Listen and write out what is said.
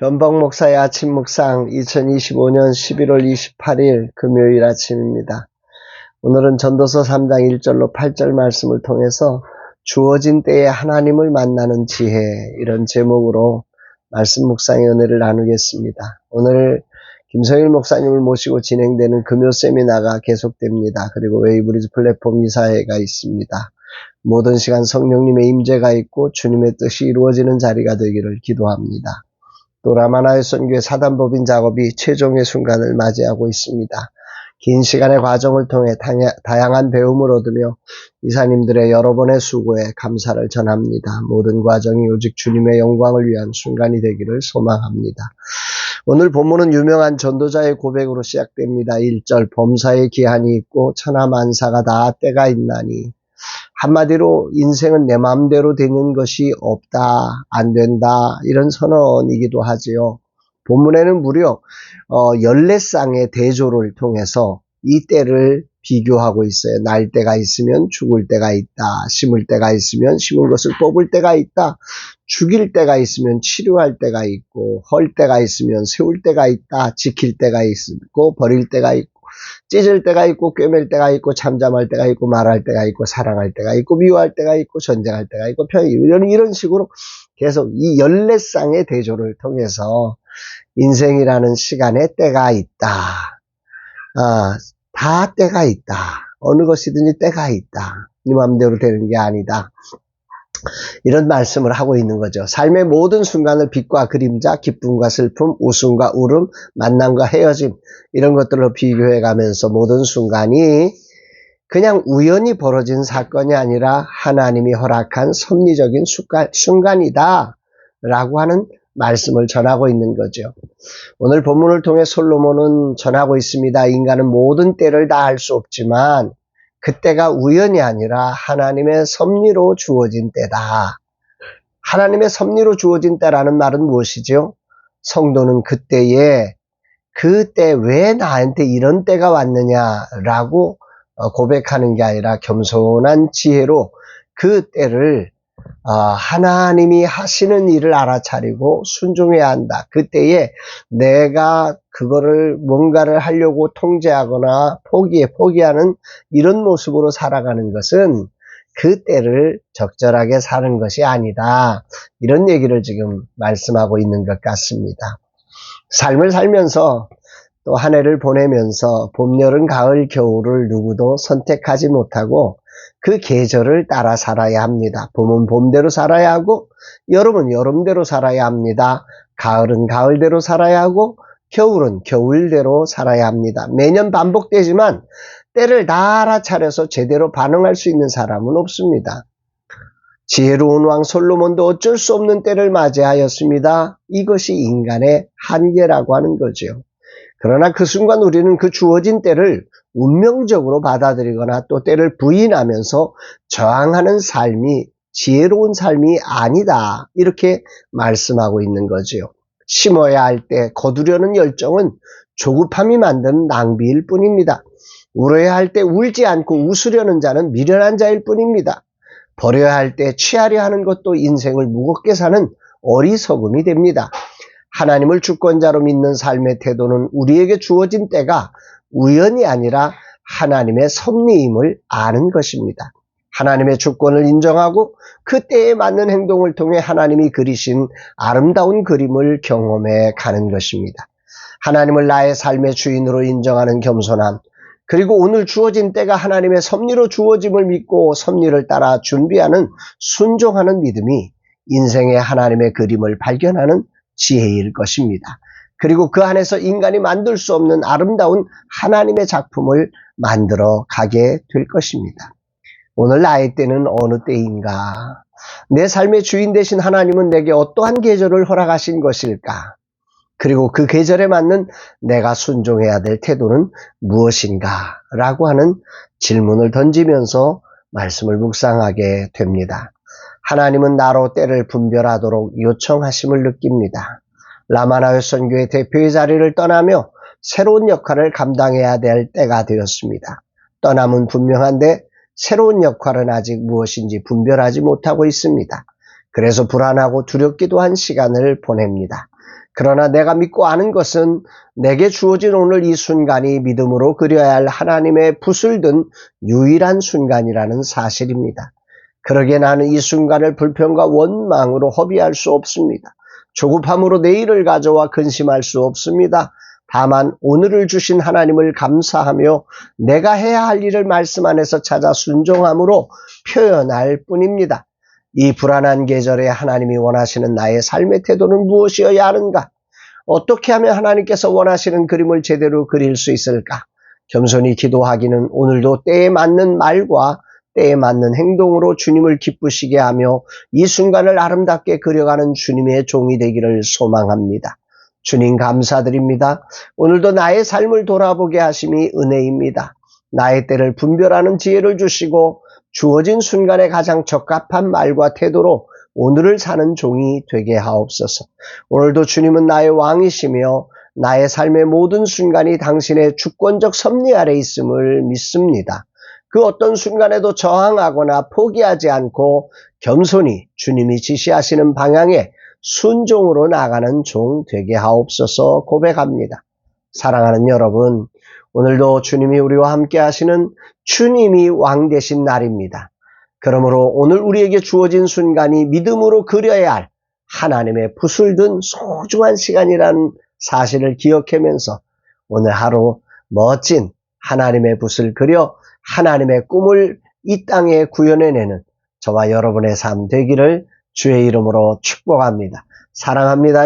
변복 목사의 아침 묵상 2025년 11월 28일 금요일 아침입니다. 오늘은 전도서 3장 1절로 8절 말씀을 통해서 주어진 때에 하나님을 만나는 지혜, 이런 제목으로 말씀 묵상의 은혜를 나누겠습니다. 오늘 김성일 목사님을 모시고 진행되는 금요 세미나가 계속됩니다. 그리고 웨이브리지 플랫폼 이사회가 있습니다. 모든 시간 성령님의 임재가 있고 주님의 뜻이 이루어지는 자리가 되기를 기도합니다. 또 라마나의 선교의 사단법인 작업이 최종의 순간을 맞이하고 있습니다. 긴 시간의 과정을 통해 다양한 배움을 얻으며 이사님들의 여러 번의 수고에 감사를 전합니다. 모든 과정이 오직 주님의 영광을 위한 순간이 되기를 소망합니다. 오늘 본문은 유명한 전도자의 고백으로 시작됩니다. 1절, 범사의 기한이 있고 천하만사가 다 때가 있나니. 한마디로 인생은 내 마음대로 되는 것이 없다, 안 된다, 이런 선언이기도 하지요. 본문에는 무려 14쌍의 대조를 통해서 이 때를 비교하고 있어요. 날 때가 있으면 죽을 때가 있다, 심을 때가 있으면 심은 것을 뽑을 때가 있다, 죽일 때가 있으면 치료할 때가 있고, 헐 때가 있으면 세울 때가 있다, 지킬 때가 있고 버릴 때가 있고, 찢을 때가 있고 꿰맬 때가 있고 잠잠할 때가 있고 말할 때가 있고 사랑할 때가 있고 미워할 때가 있고 전쟁할 때가 있고 이런 식으로 계속 이 14쌍의 대조를 통해서 인생이라는 시간에 때가 있다. 다 때가 있다. 어느 것이든지 때가 있다. 네 마음대로 되는 게 아니다. 이런 말씀을 하고 있는 거죠. 삶의 모든 순간을 빛과 그림자, 기쁨과 슬픔, 웃음과 울음, 만남과 헤어짐, 이런 것들로 비교해 가면서 모든 순간이 그냥 우연히 벌어진 사건이 아니라 하나님이 허락한 섭리적인 순간이다 라고 하는 말씀을 전하고 있는 거죠. 오늘 본문을 통해 솔로몬은 전하고 있습니다. 인간은 모든 때를 다 알 수 없지만 그때가 우연이 아니라 하나님의 섭리로 주어진 때다. 하나님의 섭리로 주어진 때라는 말은 무엇이죠? 성도는 그때 왜 나한테 이런 때가 왔느냐라고 고백하는 게 아니라 겸손한 지혜로 그 때를 하나님이 하시는 일을 알아차리고 순종해야 한다. 그때에 내가 그거를 뭔가를 하려고 통제하거나 포기하는 이런 모습으로 살아가는 것은 그 때를 적절하게 사는 것이 아니다. 이런 얘기를 지금 말씀하고 있는 것 같습니다. 삶을 살면서 또 한 해를 보내면서 봄, 여름, 가을, 겨울을 누구도 선택하지 못하고 그 계절을 따라 살아야 합니다. 봄은 봄대로 살아야 하고 여름은 여름대로 살아야 합니다. 가을은 가을대로 살아야 하고 겨울은 겨울대로 살아야 합니다. 매년 반복되지만 때를 다 알아차려서 제대로 반응할 수 있는 사람은 없습니다. 지혜로운 왕 솔로몬도 어쩔 수 없는 때를 맞이하였습니다. 이것이 인간의 한계라고 하는 거죠. 그러나 그 순간 우리는 그 주어진 때를 운명적으로 받아들이거나 또 때를 부인하면서 저항하는 삶이 지혜로운 삶이 아니다. 이렇게 말씀하고 있는 거지요. 심어야 할 때 거두려는 열정은 조급함이 만드는 낭비일 뿐입니다. 울어야 할 때 울지 않고 웃으려는 자는 미련한 자일 뿐입니다. 버려야 할 때 취하려 하는 것도 인생을 무겁게 사는 어리석음이 됩니다. 하나님을 주권자로 믿는 삶의 태도는 우리에게 주어진 때가 우연이 아니라 하나님의 섭리임을 아는 것입니다. 하나님의 주권을 인정하고 그 때에 맞는 행동을 통해 하나님이 그리신 아름다운 그림을 경험해 가는 것입니다. 하나님을 나의 삶의 주인으로 인정하는 겸손함, 그리고 오늘 주어진 때가 하나님의 섭리로 주어짐을 믿고 섭리를 따라 준비하는 순종하는 믿음이 인생의 하나님의 그림을 발견하는 지혜일 것입니다. 그리고 그 안에서 인간이 만들 수 없는 아름다운 하나님의 작품을 만들어 가게 될 것입니다. 오늘 나의 때는 어느 때인가? 내 삶의 주인 되신 하나님은 내게 어떠한 계절을 허락하신 것일까? 그리고 그 계절에 맞는 내가 순종해야 될 태도는 무엇인가? 라고 하는 질문을 던지면서 말씀을 묵상하게 됩니다. 하나님은 나로 때를 분별하도록 요청하심을 느낍니다. 라마나의 선교의 대표의 자리를 떠나며 새로운 역할을 감당해야 될 때가 되었습니다. 떠남은 분명한데 새로운 역할은 아직 무엇인지 분별하지 못하고 있습니다. 그래서 불안하고 두렵기도 한 시간을 보냅니다. 그러나 내가 믿고 아는 것은 내게 주어진 오늘 이 순간이 믿음으로 그려야 할 하나님의 붓을 든 유일한 순간이라는 사실입니다. 그러기에 나는 이 순간을 불평과 원망으로 허비할 수 없습니다. 조급함으로 내일을 가져와 근심할 수 없습니다. 다만 오늘을 주신 하나님을 감사하며 내가 해야 할 일을 말씀 안에서 찾아 순종함으로 표현할 뿐입니다. 이 불안한 계절에 하나님이 원하시는 나의 삶의 태도는 무엇이어야 하는가? 어떻게 하면 하나님께서 원하시는 그림을 제대로 그릴 수 있을까? 겸손히 기도하기는 오늘도 때에 맞는 말과 때에 맞는 행동으로 주님을 기쁘시게 하며 이 순간을 아름답게 그려가는 주님의 종이 되기를 소망합니다. 주님 감사드립니다. 오늘도 나의 삶을 돌아보게 하심이 은혜입니다. 나의 때를 분별하는 지혜를 주시고 주어진 순간에 가장 적합한 말과 태도로 오늘을 사는 종이 되게 하옵소서. 오늘도 주님은 나의 왕이시며 나의 삶의 모든 순간이 당신의 주권적 섭리 아래 있음을 믿습니다. 그 어떤 순간에도 저항하거나 포기하지 않고 겸손히 주님이 지시하시는 방향에 순종으로 나가는 종 되게 하옵소서 고백합니다. 사랑하는 여러분, 오늘도 주님이 우리와 함께 하시는 주님이 왕 되신 날입니다. 그러므로 오늘 우리에게 주어진 순간이 믿음으로 그려야 할 하나님의 붓을 든 소중한 시간이라는 사실을 기억하면서 오늘 하루 멋진 하나님의 붓을 그려 하나님의 꿈을 이 땅에 구현해내는 저와 여러분의 삶 되기를 주의 이름으로 축복합니다. 사랑합니다.